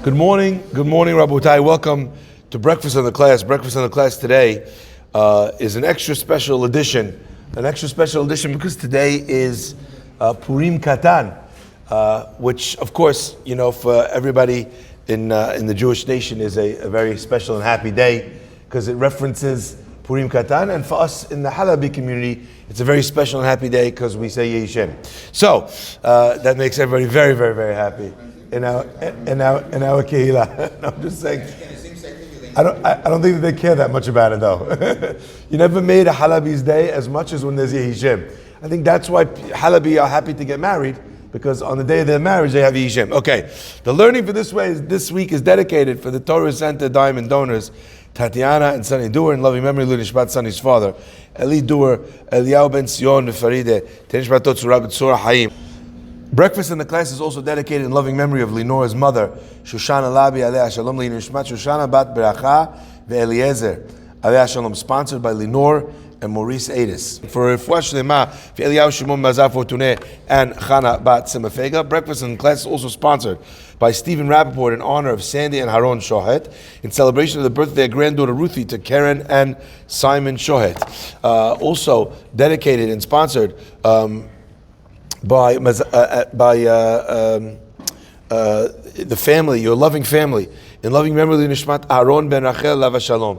Good morning, Rabotai. Welcome to Breakfast on the Class. Breakfast on the Class today is an extra special edition. Because today is Purim Katan, which, of course, for everybody in the Jewish nation is a very special and happy day because it references Purim Katan, and for us in the Halabi community, it's a very special and happy day because we say Yeh Shem. So that makes everybody very, very, very happy in our kehillah. I'm just saying. I don't think that they care that much about it though. You never made a Halabi's day as much as when there's Yeh Shem. I think that's why Halabi are happy to get married, because on the day of their marriage they have Yeh Shem. Okay, the learning for this week is dedicated for the Torah Center Diamond donors, Tatiana and Sonny Dewar, in loving memory, Nishmat Sonny's father, Eli Dewar, Eliyahu Ben Sion Faride, Tenishmatot Surah B'Tzorah Hayim. Breakfast in the Class is also dedicated in loving memory of Lenora's mother, Shoshana Labi Alei Shalom, Nishmat Shoshana Bat Beracha Ve'Eliezer Alei Shalom, sponsored by Lenore and Maurice Adis. For Refuah Shlema, Eliyahu Shimon Mazar Fortuné and Chana Bat Simafega. Breakfast in the Class is also sponsored by Stephen Rappaport in honor of Sandy and Haron Shohet, in celebration of the birthday of their granddaughter Ruthie, to Karen and Simon Shohet. Also dedicated and sponsored by the family, your loving family, in loving memory of Nishmat Aaron Ben Rachel Lava Shalom.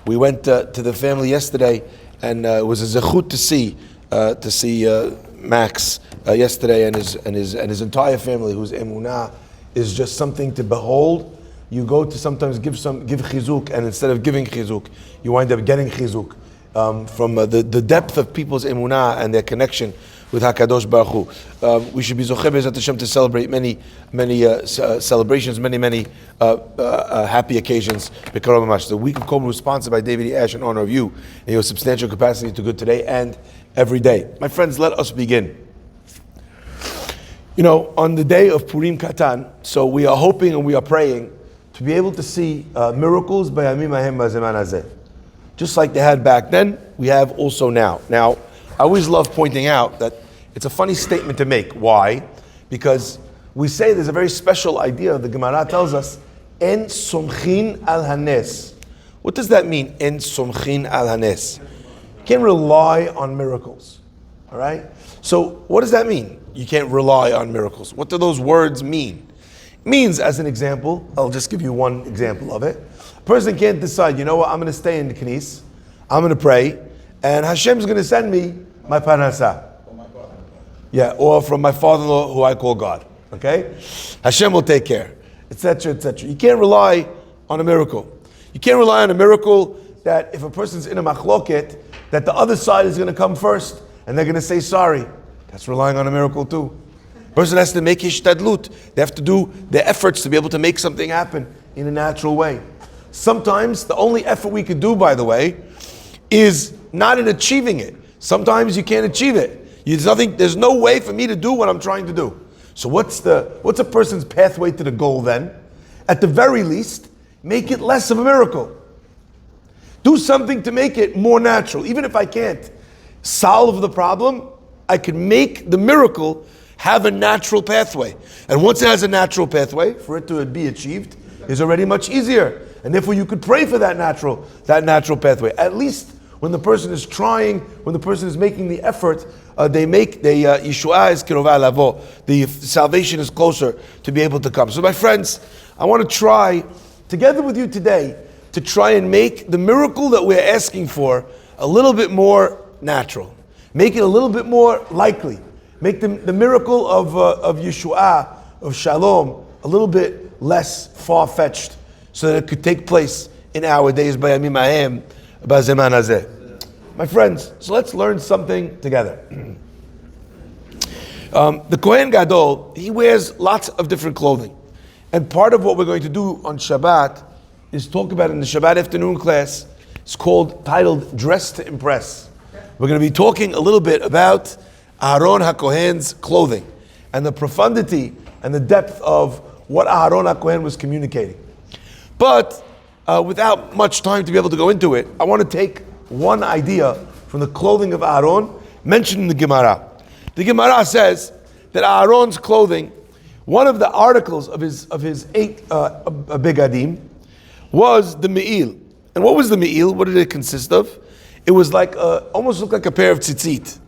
We went to the family yesterday, and it was a zechut to see Max yesterday and his entire family, whose emunah is just something to behold. You go to sometimes give chizuk, and instead of giving chizuk, you wind up getting chizuk from the depth of people's emunah and their connection with Hakadosh Baruch Hu. We should be zocheh Be'ezrat Hashem to celebrate many celebrations, many happy occasions. The week of Koma was sponsored by David E. Ash in honor of you and your substantial capacity to good today and every day. My friends, let us begin. On the day of Purim Katan, so we are hoping and we are praying to be able to see miracles by Yamim Hahem Bazeman Hazeh. Just like they had back then, we have also now. Now, I always love pointing out that it's a funny statement to make. Why? Because we say there's a very special idea. The Gemara tells us, En somchin al hanes. What does that mean, En somchin al hanes? You can't rely on miracles. All right? So what does that mean? You can't rely on miracles. What do those words mean? It means, as an example, I'll just give you one example of it. A person can't decide, I'm going to stay in the knis, I'm going to pray, and Hashem's going to send me my parnasah. Yeah, or from my father-in-law, who I call God. Okay? Hashem will take care, etc., etc. You can't rely on a miracle. You can't rely on a miracle that if a person's in a machloket, that the other side is going to come first, and they're going to say sorry. That's relying on a miracle too. A person has to make hishtadlut. They have to do their efforts to be able to make something happen in a natural way. Sometimes the only effort we could do, by the way, is not in achieving it. Sometimes you can't achieve it. There's no way for me to do what I'm trying to do. So what's a person's pathway to the goal then? At the very least, make it less of a miracle. Do something to make it more natural. Even if I can't solve the problem, I can make the miracle have a natural pathway. And once it has a natural pathway, for it to be achieved is already much easier. And therefore you could pray for that natural pathway. At least when the person is trying, when the person is making the effort, Yeshua is kirova lavo. The salvation is closer to be able to come. So my friends, I want to try, together with you today, to try and make the miracle that we're asking for a little bit more natural. Make it a little bit more likely. Make the miracle of Yeshua, of Shalom, a little bit less far-fetched, so that it could take place in our days by Yamim Hahem Bazeman Hazeh. My friends, so let's learn something together. The Kohen Gadol, he wears lots of different clothing. And part of what we're going to do on Shabbat is talk about in the Shabbat afternoon class. It's titled Dress to Impress. We're going to be talking a little bit about Aaron HaKohen's clothing and the profundity and the depth of what Aaron HaKohen was communicating. But without much time to be able to go into it, I want to take one idea from the clothing of Aaron mentioned in the Gemara. The Gemara says that Aaron's clothing one of the articles of his 8 begadim was the me'il. And what was the me'il? What did it consist of? It was like almost looked like a pair of tzitzit.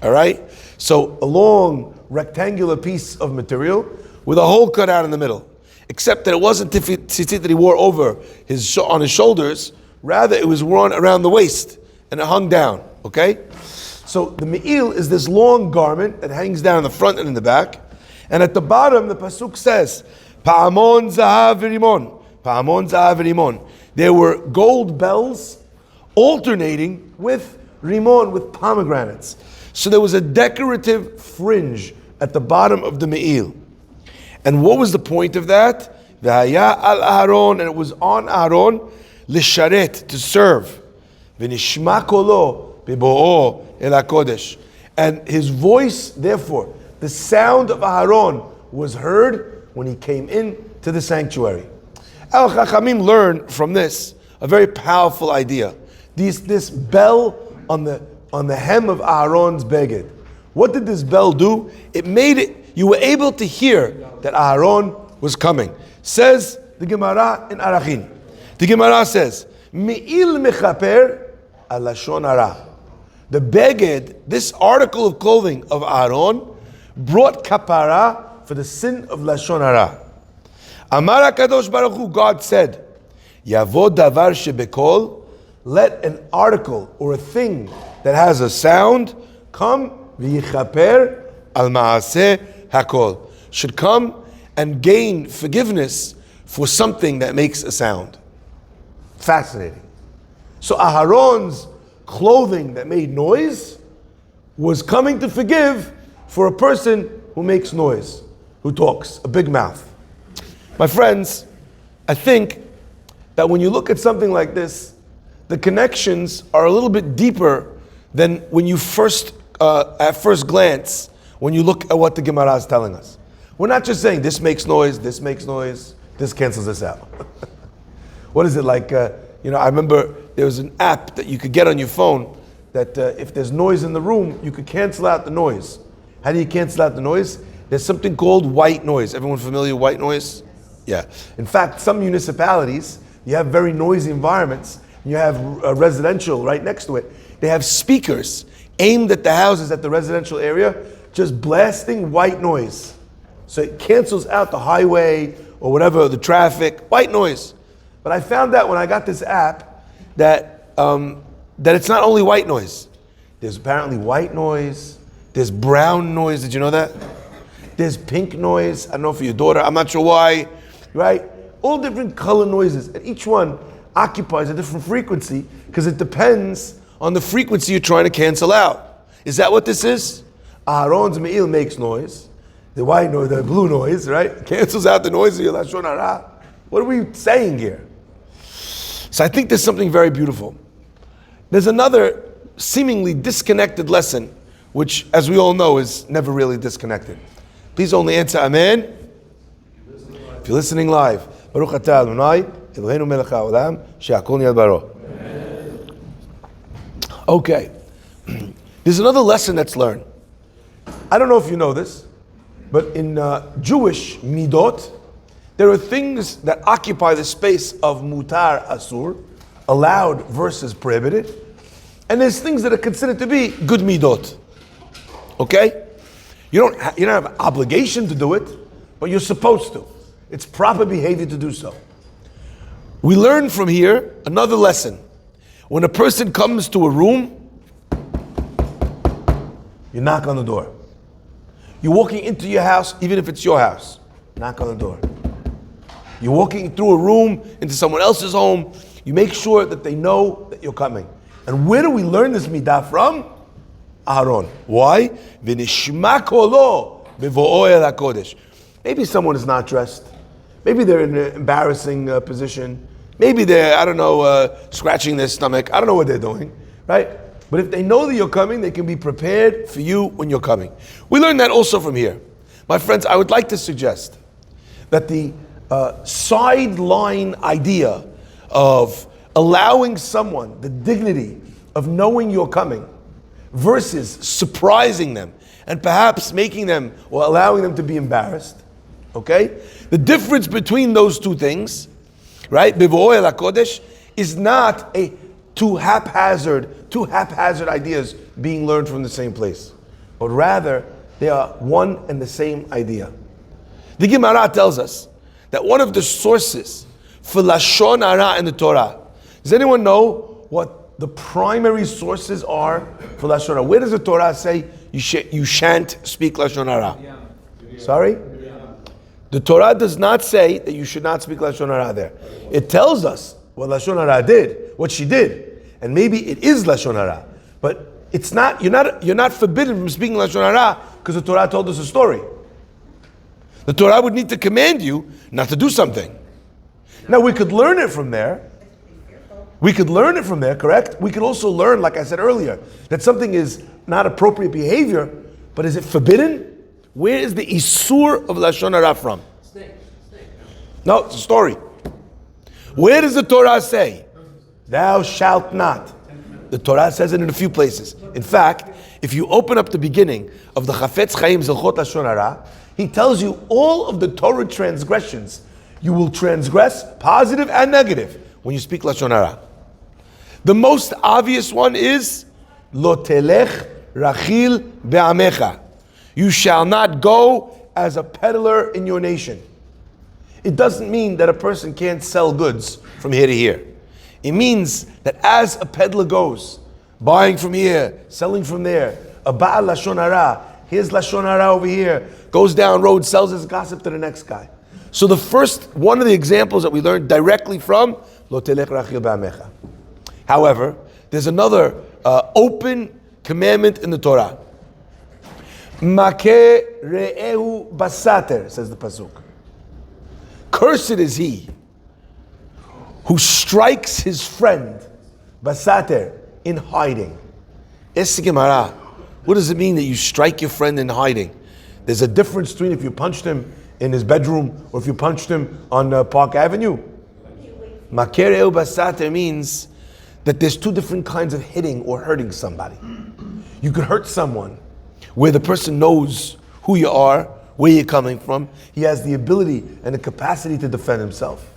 All right? So a long rectangular piece of material with a hole cut out in the middle. Except that it wasn't tzitzit that he wore over on his shoulders. Rather, it was worn around the waist and it hung down. Okay? So the me'il is this long garment that hangs down in the front and in the back. And at the bottom, the pasuk says, Pa'amon zahav v'rimon. Pa'amon zahav v'rimon. There were gold bells alternating with rimon, with pomegranates. So there was a decorative fringe at the bottom of the me'il. And what was the point of that? V'haya al Aharon, and it was on Aaron, lisharet, to serve. V'nishma kolo b'bo'o el HaKodesh. And his voice, therefore, the sound of Aharon was heard when he came in to the sanctuary. Al Chachamim learned from this a very powerful idea. This bell on the hem of Aharon's beged. What did this bell do? It made it, you were able to hear that Aharon was coming. Says the Gemara in Arachin. The Gemara says, Me'il mechaper al lashon hara. The beged, this article of clothing of Aharon, brought kapara for the sin of lashon hara. Amar HaKadosh Baruch Hu, God said, Yavo davar shebekol, let an article or a thing that has a sound come, v'yichaper al ma'aseh hakol, should come and gain forgiveness for something that makes a sound. Fascinating. So Aharon's clothing that made noise was coming to forgive for a person who makes noise, who talks, a big mouth. My friends, I think that when you look at something like this, the connections are a little bit deeper than when you at first glance, when you look at what the Gemara is telling us. We're not just saying this makes noise, this cancels this out. What is it like? I remember there was an app that you could get on your phone that if there's noise in the room, you could cancel out the noise. How do you cancel out the noise? There's something called white noise. Everyone familiar with white noise? Yeah. In fact, some municipalities, you have very noisy environments. You have a residential right next to it. They have speakers aimed at the houses at the residential area, just blasting white noise. So it cancels out the highway or whatever, the traffic, white noise. But I found out when I got this app that it's not only white noise. There's apparently white noise. There's brown noise. Did you know that? There's pink noise. I don't know for your daughter. I'm not sure why. Right? All different color noises. And each one occupies a different frequency because it depends on the frequency you're trying to cancel out. Is that what this is? Aharon's me'il makes noise. The white noise, the blue noise, right? Cancels out the noise of your lashon hara. What are we saying here? So I think there's something very beautiful. There's another seemingly disconnected lesson, which, as we all know, is never really disconnected. Please only answer Amen if you're listening live. Baruch atah Adonai, Eloheinu melech haolam, she'akol niyad baro. Okay. There's another lesson that's learned. I don't know if you know this, but in Jewish midot, there are things that occupy the space of mutar asur, allowed versus prohibited, and there's things that are considered to be good midot. Okay? You don't have an obligation to do it, but you're supposed to. It's proper behavior to do so. We learn from here another lesson. When a person comes to a room, you knock on the door. You're walking into your house, even if it's your house, knock on the door. You're walking through a room into someone else's home, you make sure that they know that you're coming. And where do we learn this midah from? Aharon. Why? V'nishma kolo b'vo'o el HaKodesh. Maybe someone is not dressed. Maybe they're in an embarrassing position. Maybe they're, scratching their stomach. I don't know what they're doing, right? But if they know that you're coming, they can be prepared for you when you're coming. We learn that also from here. My friends, I would like to suggest that the sideline idea of allowing someone the dignity of knowing you're coming versus surprising them and perhaps making them or allowing them to be embarrassed Okay? The difference between those two things, right? Bivo'o el HaKodesh is not two haphazard ideas being learned from the same place, but rather they are one and the same idea. The Gemara tells us that one of the sources for Lashon Hara in the Torah, does anyone know what the primary sources are for Lashon Hara? Where does the Torah say you shan't speak Lashon Hara? Sorry? The Torah does not say that you should not speak Lashon Hara there. It tells us what Lashon Hara did, what she did. And maybe it is Lashon Hara. But it's not, you're not forbidden from speaking Lashon Hara because the Torah told us a story. The Torah would need to command you not to do something. Now we could learn it from there. We could learn it from there, correct? We could also learn, like I said earlier, that something is not appropriate behavior, but is it forbidden? Where is the Isur of Lashon Hara from? No, it's a story. Where does the Torah say, thou shalt not? The Torah says it in a few places. In fact, if you open up the beginning of the Chafetz Chaim Zilchot Lashon Hara, he tells you all of the Torah transgressions you will transgress, positive and negative, when you speak Lashon Hara. The most obvious one is Lo telech rachil be'amecha. You shall not go as a peddler in your nation. It doesn't mean that a person can't sell goods from here to here. It means that as a peddler goes, buying from here, selling from there, a ba'al Lashon Hara, here's Lashon Hara over here, goes down road, sells his gossip to the next guy. So the first, one of the examples that we learned directly from, Lo telech rachil be'amecha. However, there's another open commandment in the Torah. Makeh re'ehu basater, says the pasuk. Cursed is he who strikes his friend, basater, in hiding. Es Gemara, what does it mean that you strike your friend in hiding? There's a difference between if you punched him in his bedroom or if you punched him on Park Avenue. Makeh re'ehu basater means that there's two different kinds of hitting or hurting somebody. You could hurt someone where the person knows who you are, where you're coming from. He has the ability and the capacity to defend himself.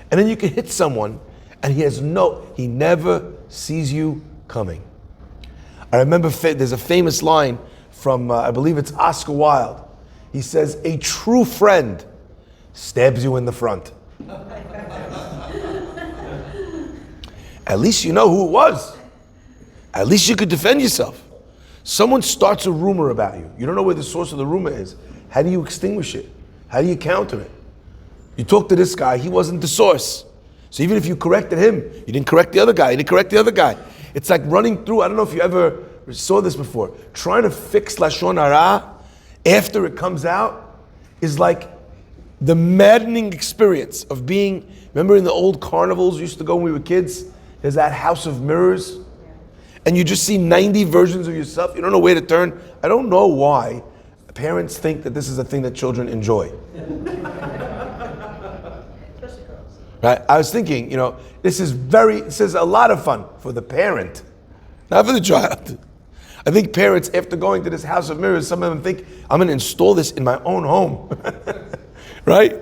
And then you can hit someone and he never sees you coming. I remember there's a famous line from, I believe it's Oscar Wilde. He says, a true friend stabs you in the front. At least you know who it was. At least you could defend yourself. Someone starts a rumor about you. You don't know where the source of the rumor is. How do you extinguish it? How do you counter it? You talk to this guy, he wasn't the source. So even if you corrected him, you didn't correct the other guy, you didn't correct the other guy. It's like running through, I don't know if you ever saw this before, trying to fix Lashon Hara after it comes out is like the maddening experience of being, remember in the old carnivals we used to go when we were kids? There's that house of mirrors, and you just see 90 versions of yourself. You don't know where to turn. I don't know why parents think that this is a thing that children enjoy. Right? I was thinking, this is a lot of fun for the parent, not for the child. I think parents, after going to this house of mirrors, some of them think, I'm going to install this in my own home. Right?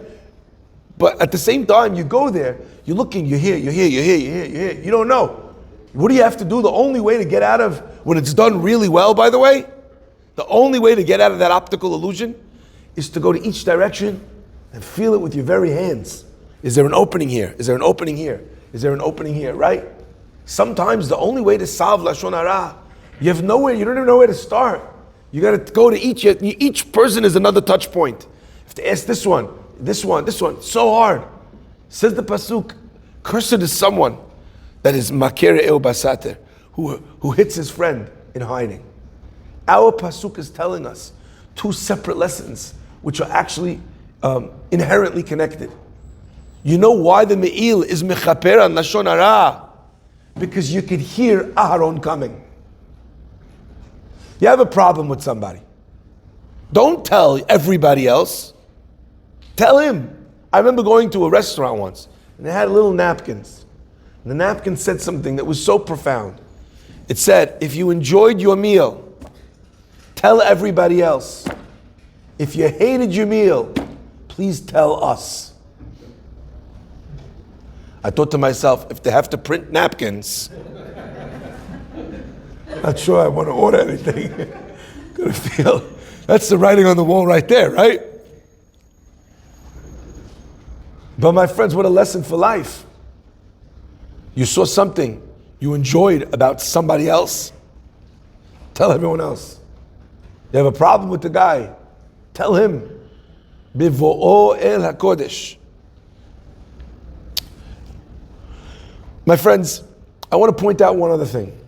But at the same time, you go there, you're looking, you're here. You don't know. What do you have to do? The only way to get out of, when it's done really well, by the way, the only way to get out of that optical illusion is to go to each direction and feel it with your very hands. Is there an opening here? Is there an opening here? Is there an opening here? Right? Sometimes the only way to solve Lashon Hara, you don't even know where to start. You got to go to each person is another touch point. You have to ask this one. It's so hard. Says the pasuk, cursed is someone that is makeh re'ehu basater, who hits his friend in hiding. Our pasuk is telling us two separate lessons, which are actually inherently connected. You know why the me'il is mechaper on Lashon Hara? Because you could hear Aharon coming. You have a problem with somebody. Don't tell everybody else. Tell him. I remember going to a restaurant once, and they had little napkins. And the napkin said something that was so profound. It said, if you enjoyed your meal, tell everybody else. If you hated your meal, please tell us. I thought to myself, if they have to print napkins, not sure I want to order anything. Gonna feel, that's the writing on the wall right there, right? But my friends, what a lesson for life. You saw something you enjoyed about somebody else, tell everyone else. You have a problem with the guy, tell him. Bivo'o el HaKodesh. My friends, I want to point out one other thing.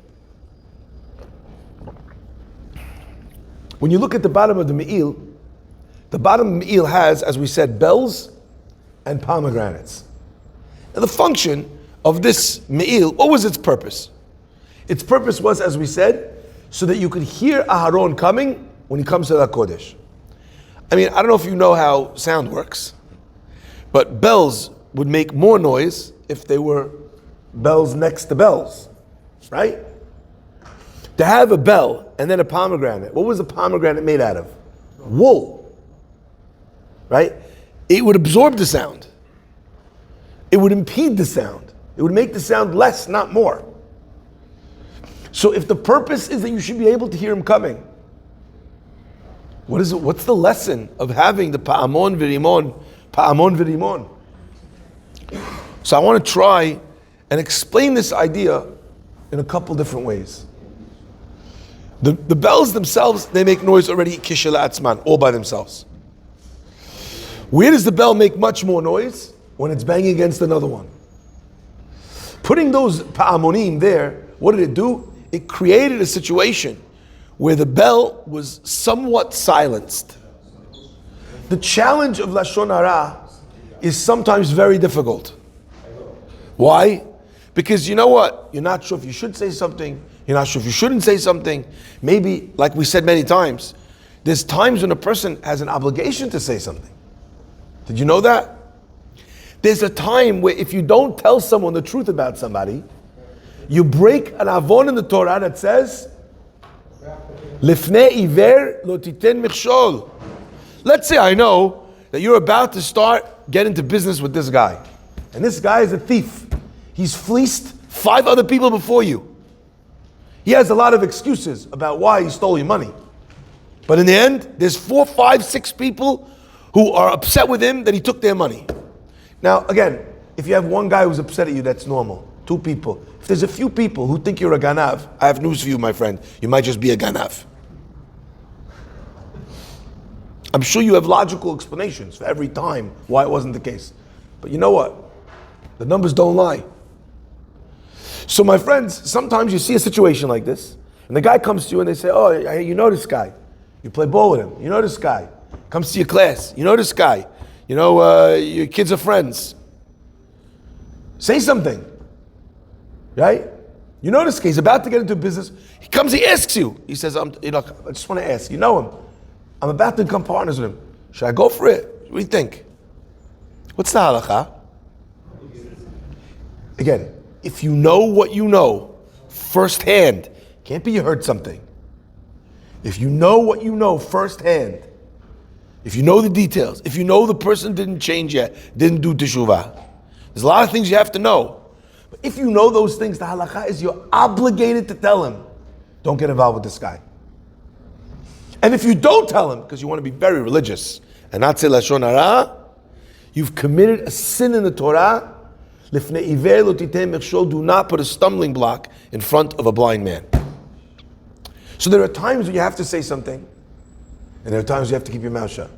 When you look at the bottom of the me'il has, as we said, bells and pomegranates. Now the function of this me'il, what was its purpose? Its purpose was, as we said, so that you could hear Aharon coming when he comes to the Kodesh. I mean, I don't know if you know how sound works, but bells would make more noise if they were bells next to bells, right? To have a bell and then a pomegranate, what was the pomegranate made out of? Wool, right? It would absorb the sound. It would impede the sound. It would make the sound less, not more. So if the purpose is that you should be able to hear him coming, what is it? What's the lesson of having the pa'amon v'rimon? So I want to try and explain this idea in a couple different ways. The bells themselves, they make noise already kishel atzman, all by themselves. Where does the bell make much more noise? When it's banging against another one. Putting those pa'amonim there, what did it do? It created a situation where the bell was somewhat silenced. The challenge of Lashon Hara is sometimes very difficult. Why? Because you know what? You're not sure if you should say something. You're not sure if you shouldn't say something. Maybe, like we said many times, there's times when a person has an obligation to say something. Did you know that? There's a time where if you don't tell someone the truth about somebody, you break an avon in the Torah that says, Lifnei iver lo titen michshol. Let's say I know that you're about to start getting into business with this guy. And this guy is a thief. He's fleeced 5 other people before you. He has a lot of excuses about why he stole your money. But in the end, there's 4, 5, 6 people who are upset with him that he took their money. Now, again, if you have one guy who's upset at you, that's normal. 2 people. If there's a few people who think you're a ganav, I have news for you, my friend. You might just be a ganav. I'm sure you have logical explanations for every time why it wasn't the case. But you know what? The numbers don't lie. So my friends, sometimes you see a situation like this, and the guy comes to you and they say, oh, you know this guy. You play ball with him. You know this guy. Comes to your class. You know this guy. You know, your kids are friends. Say something. Right? You know this guy. He's about to get into business. He comes, he asks you. He says, I just want to ask. You know him. I'm about to become partners with him. Should I go for it? What do you think? What's the halakha? Again, if you know what you know firsthand, can't be you heard something. If you know what you know firsthand, if you know the details, if you know the person didn't change yet, didn't do teshuvah, there's a lot of things you have to know. But if you know those things, the halakha is you're obligated to tell him, don't get involved with this guy. And if you don't tell him, because you want to be very religious and not say Lashon Hara, you've committed a sin in the Torah. Lifnei iver lo titen michshol, do not put a stumbling block in front of a blind man. So there are times when you have to say something, and there are times you have to keep your mouth shut.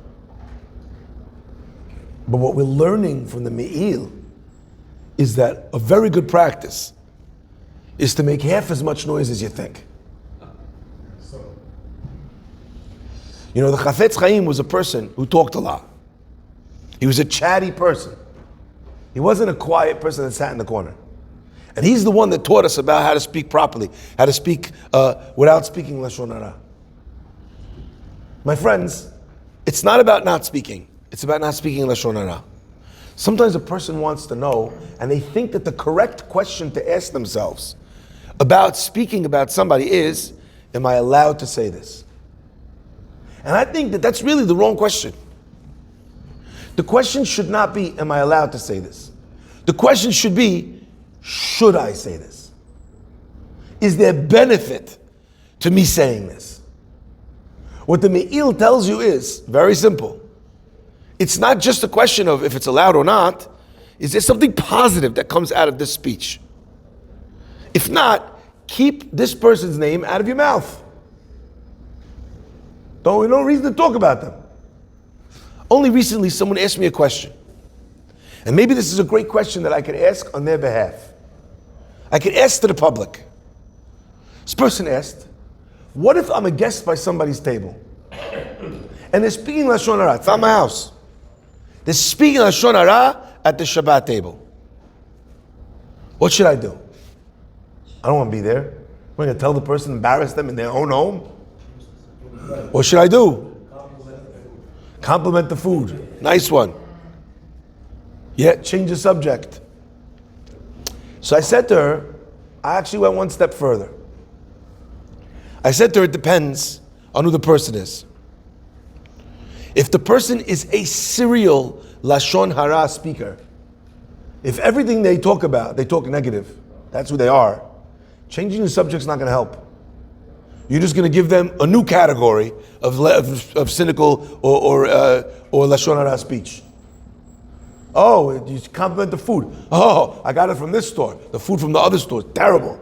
But what we're learning from the Me'il is that a very good practice is to make half as much noise as you think. You know, the Chafetz Chaim was a person who talked a lot. He was a chatty person. He wasn't a quiet person that sat in the corner. And he's the one that taught us about how to speak properly, how to speak without speaking Lashon Hara. My friends, it's not about not speaking. It's about not speaking Lashon Hara. Sometimes a person wants to know, and they think that the correct question to ask themselves about speaking about somebody is, am I allowed to say this? And I think that that's really the wrong question. The question should not be, am I allowed to say this? The question should be, should I say this? Is there benefit to me saying this? What the Me'il tells you is very simple. It's not just a question of if it's allowed or not. Is there something positive that comes out of this speech? If not, keep this person's name out of your mouth. No reason to talk about them. Only recently someone asked me a question. And maybe this is a great question that I could ask on their behalf. I could ask to the public. This person asked, what if I'm a guest by somebody's table? And they're speaking Lashon Hara. It's not my house. They're speaking Lashon Hara at the Shabbat table. What should I do? I don't want to be there. I'm going to tell the person, embarrass them in their own home. What should I do? Compliment the food. Nice one. Yeah, change the subject. So I said to her, I actually went one step further. I said to her, it depends on who the person is. If the person is a serial Lashon Hara speaker, if everything they talk about, they talk negative, that's who they are, changing the subject's not going to help. You're just going to give them a new category of cynical or Lashon Hara speech. Oh, you compliment the food. Oh, I got it from this store. The food from the other store is terrible.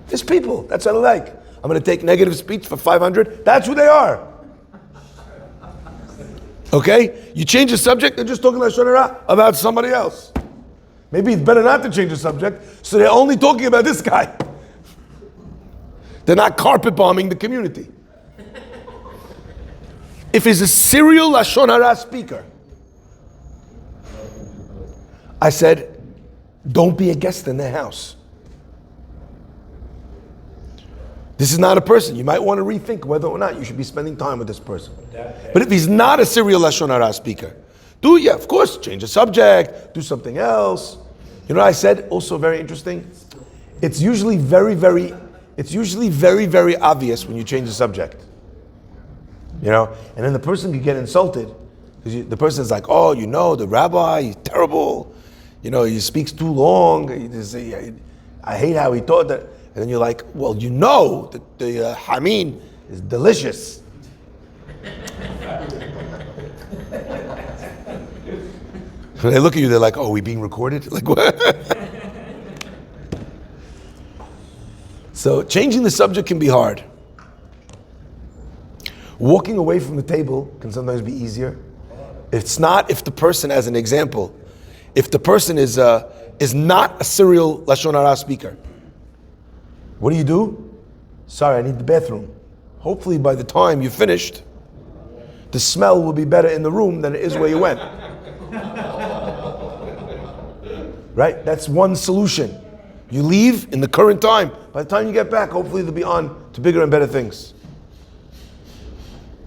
There's people. That's what I like. I'm going to take negative speech for 500. That's who they are. Okay? You change the subject, they're just talking Lashon Hara about somebody else. Maybe it's better not to change the subject, so they're only talking about this guy. They're not carpet bombing the community. If he's a serial Lashon Hara speaker, I said, don't be a guest in their house. This is not a person. You might want to rethink whether or not you should be spending time with this person. But if he's not a serial Lashon Hara speaker, of course, change the subject, do something else. You know what I said? Also very interesting. It's usually very, very obvious when you change the subject. You know? And then the person could get insulted because the person is like, oh, the rabbi, he's terrible. He speaks too long. I hate how he taught that. And then you're like, well, that the hameen is delicious. When they look at you, they're like, oh, are we being recorded? Like, what? So changing the subject can be hard. Walking away from the table can sometimes be easier. It's not if the person, as an example, if the person is not a serial Lashon Hara speaker. What do? Sorry, I need the bathroom. Hopefully by the time you finished, the smell will be better in the room than it is where you went. Right? That's one solution. You leave in the current time. By the time you get back, hopefully they'll be on to bigger and better things.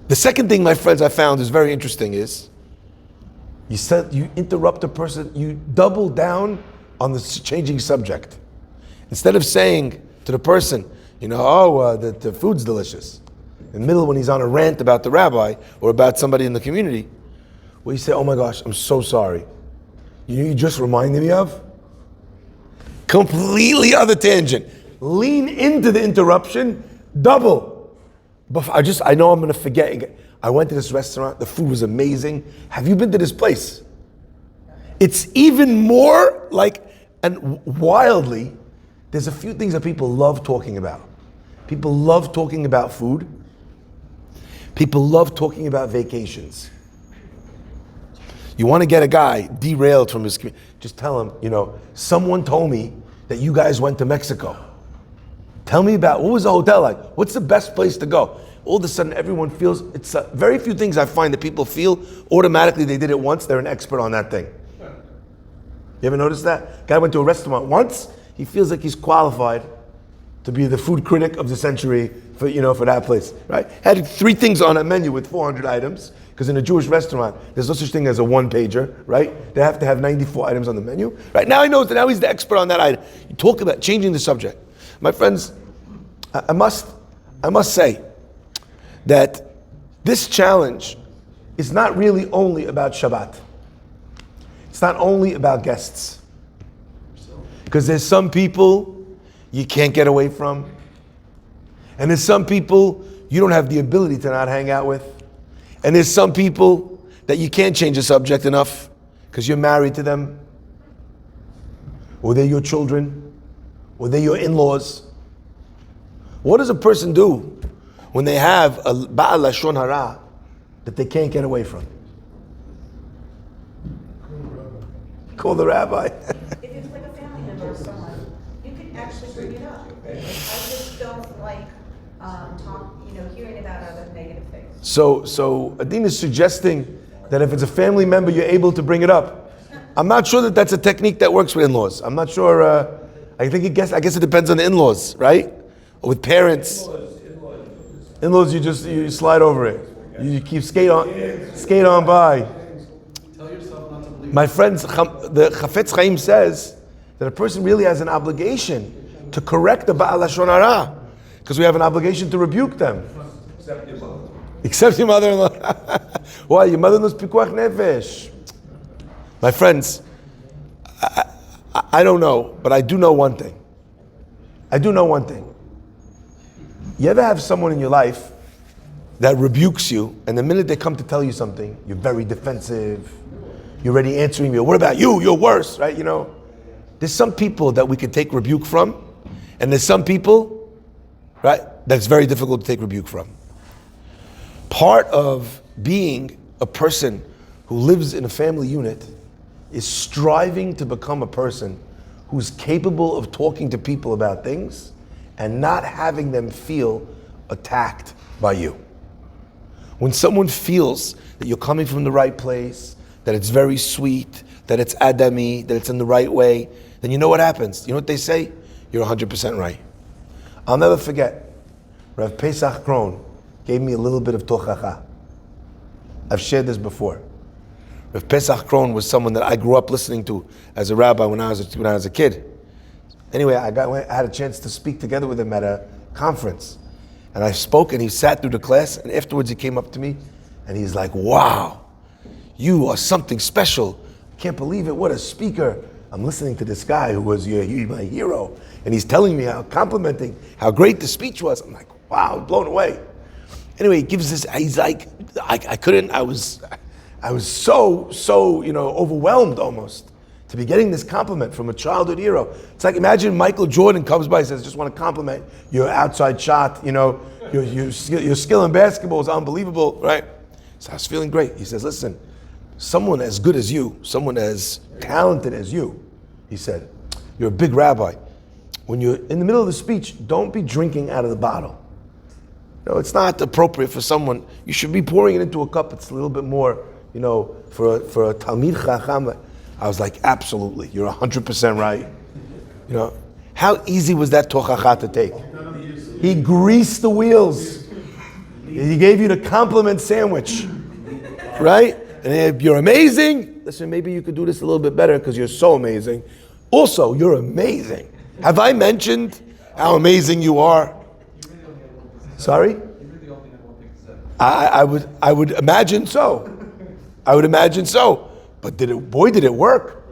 The second thing, my friends, I found is very interesting is, you interrupt a person, you double down on the changing subject. Instead of saying to the person, the food's delicious. In the middle, when he's on a rant about the rabbi or about somebody in the community, you say, oh my gosh, I'm so sorry. You just reminded me of? Completely other tangent. Lean into the interruption, double. But I know I'm going to forget. I went to this restaurant, the food was amazing. Have you been to this place? It's even more and wildly, there's a few things that people love talking about. People love talking about food. People love talking about vacations. You want to get a guy derailed from his community, just tell him, someone told me that you guys went to Mexico. Tell me about, what was the hotel like? What's the best place to go? All of a sudden everyone feels, it's very few things I find that people feel automatically they did it once, they're an expert on that thing. You ever notice that? Guy went to a restaurant once, he feels like he's qualified to be the food critic of the century for that place, right? Had 3 things on a menu with 400 items, because in a Jewish restaurant, there's no such thing as a one-pager, right? They have to have 94 items on the menu, right? Now he knows that now he's the expert on that item. You talk about changing the subject. My friends, I must say that this challenge it's not really only about Shabbat. It's not only about guests. Because there's some people you can't get away from. And there's some people you don't have the ability to not hang out with. And there's some people that you can't change the subject enough because you're married to them. Or they're your children. Or they're your in-laws. What does a person do when they have a Ba'al Lashon Hara that they can't get away from? Call the rabbi. If it's like a family member or someone, you could actually bring it up. I just don't like hearing about other negative things. So Adine is suggesting that if it's a family member, you're able to bring it up. I'm not sure that that's a technique that works with in-laws. I'm not sure. I guess it depends on the in-laws, right? Or with parents. In-laws, you slide over it. You keep skate on by. My friends, the Chafetz Chaim says that a person really has an obligation to correct the Ba'al Lashon Hara, because we have an obligation to rebuke them. Except your mother-in-law. Why? Your mother-in-law's pikuach nefesh. My friends, I don't know, but I do know one thing. You ever have someone in your life that rebukes you, and the minute they come to tell you something, you're very defensive. You're already answering me. What about you? You're worse, right? There's some people that we can take rebuke from, and there's some people, right, that's very difficult to take rebuke from. Part of being a person who lives in a family unit is striving to become a person who's capable of talking to people about things and not having them feel attacked by you. When someone feels that you're coming from the right place, that it's very sweet, that it's adami, that it's in the right way, then you know what happens. You know what they say? You're 100% right. I'll never forget, Rav Pesach Kron gave me a little bit of tochacha. I've shared this before. Rav Pesach Kron was someone that I grew up listening to as a rabbi when I was a kid. Anyway, I had a chance to speak together with him at a conference. And I spoke and he sat through the class, and afterwards he came up to me and he's like, wow, you are something special. I can't believe it, what a speaker. I'm listening to this guy who was my hero, and he's telling me complimenting how great the speech was. I'm like, wow, I'm blown away. Anyway, he gives this, he's like, I was so overwhelmed almost to be getting this compliment from a childhood hero. It's like, imagine Michael Jordan comes by and says, just want to compliment your outside shot, your skill in basketball is unbelievable, right? So I was feeling great. He says, listen, someone as good as you, someone as talented as you, he said, you're a big rabbi. When you're in the middle of the speech, don't be drinking out of the bottle. It's not appropriate for someone. You should be pouring it into a cup. It's a little bit more, for a Talmid Chacham. I was like, absolutely, you're 100% right. How easy was that tochacha to take? He greased the wheels. He gave you the compliment sandwich, right? And you're amazing. Listen, maybe you could do this a little bit better because you're so amazing. Also, you're amazing. Have I mentioned how amazing you are? Sorry? I would imagine so. I would imagine so. But did it work?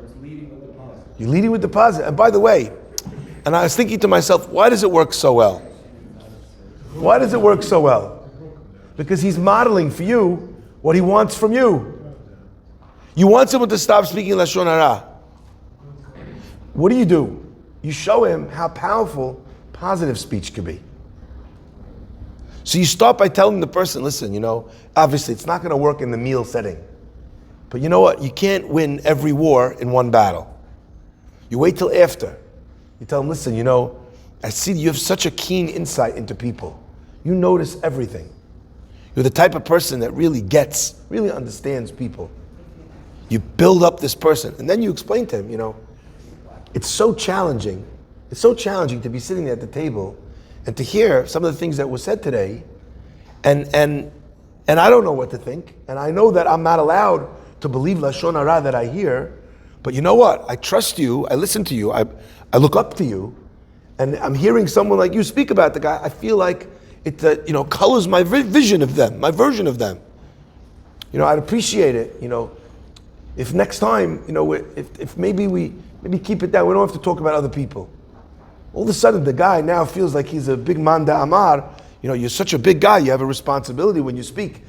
You're leading with the positive. And by the way, and I was thinking to myself, why does it work so well? Why does it work so well? Because he's modeling for you what he wants from you. You want someone to stop speaking Lashon Hara. What do? You show him how powerful positive speech can be. So you start by telling the person, listen, obviously it's not going to work in the meal setting. But you know what? You can't win every war in one battle. You wait till after. You tell them, listen, I see you have such a keen insight into people. You notice everything. You're the type of person that really understands people. You build up this person, and then you explain to him, it's so challenging. It's so challenging to be sitting there at the table and to hear some of the things that were said today, and I don't know what to think, and I know that I'm not allowed to believe Lashon Hara that I hear, but you know what? I trust you, I listen to you, I look up to you, and I'm hearing someone like you speak about the guy. I feel like it colors my vision of them, my version of them. I'd appreciate it, if next time, if maybe we keep it down. We don't have to talk about other people. All of a sudden, the guy now feels like he's a big man da amar. You're such a big guy. You have a responsibility when you speak.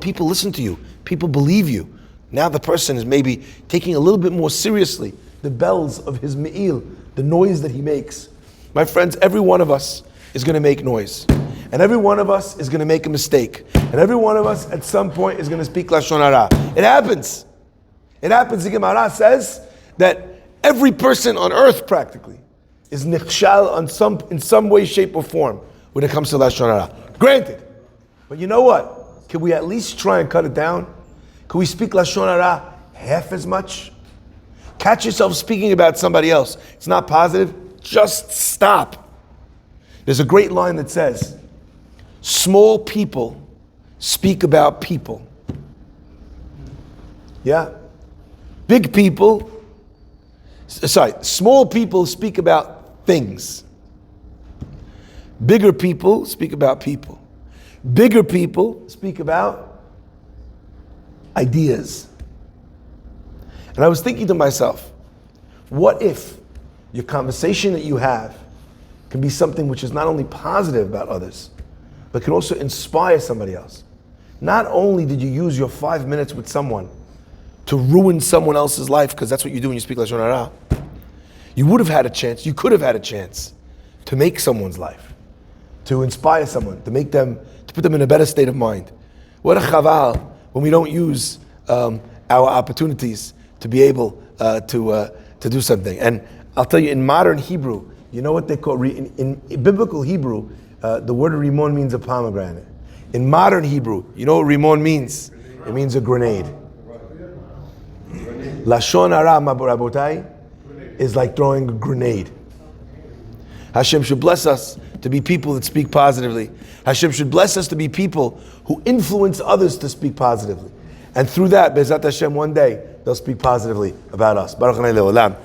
People listen to you. People believe you. Now the person is maybe taking a little bit more seriously the bells of his me'il, the noise that he makes. My friends, every one of us is going to make noise. And every one of us is going to make a mistake. And every one of us at some point is going to speak Lashon Hara. It happens. It happens. The Gemara says that every person on earth practically is nichshal in some way, shape, or form when it comes to Lashon Hara. Granted. But you know what? Can we at least try and cut it down? Can we speak Lashon Hara half as much? Catch yourself speaking about somebody else. It's not positive. Just stop. There's a great line that says, small people speak about people. Yeah? Small people speak about things. Bigger people speak about people. Bigger people speak about ideas. And I was thinking to myself, what if your conversation that you have can be something which is not only positive about others, but can also inspire somebody else? Not only did you use your 5 minutes with someone to ruin someone else's life, because that's what you do when you speak Lashon Hara, you could have had a chance to make someone's life, to inspire someone, to put them in a better state of mind. What a chaval when we don't use our opportunities to be able to do something. And I'll tell you, in modern Hebrew, you know what they call, in biblical Hebrew, the word rimon means a pomegranate. In modern Hebrew, you know what rimon means? It means a grenade. Lashon Hara, Rabotai, is like throwing a grenade. Hashem should bless us to be people that speak positively. Hashem should bless us to be people who influence others to speak positively. And through that, Be'ezrat Hashem, one day, they'll speak positively about us. Baruch Hanei Le'olam.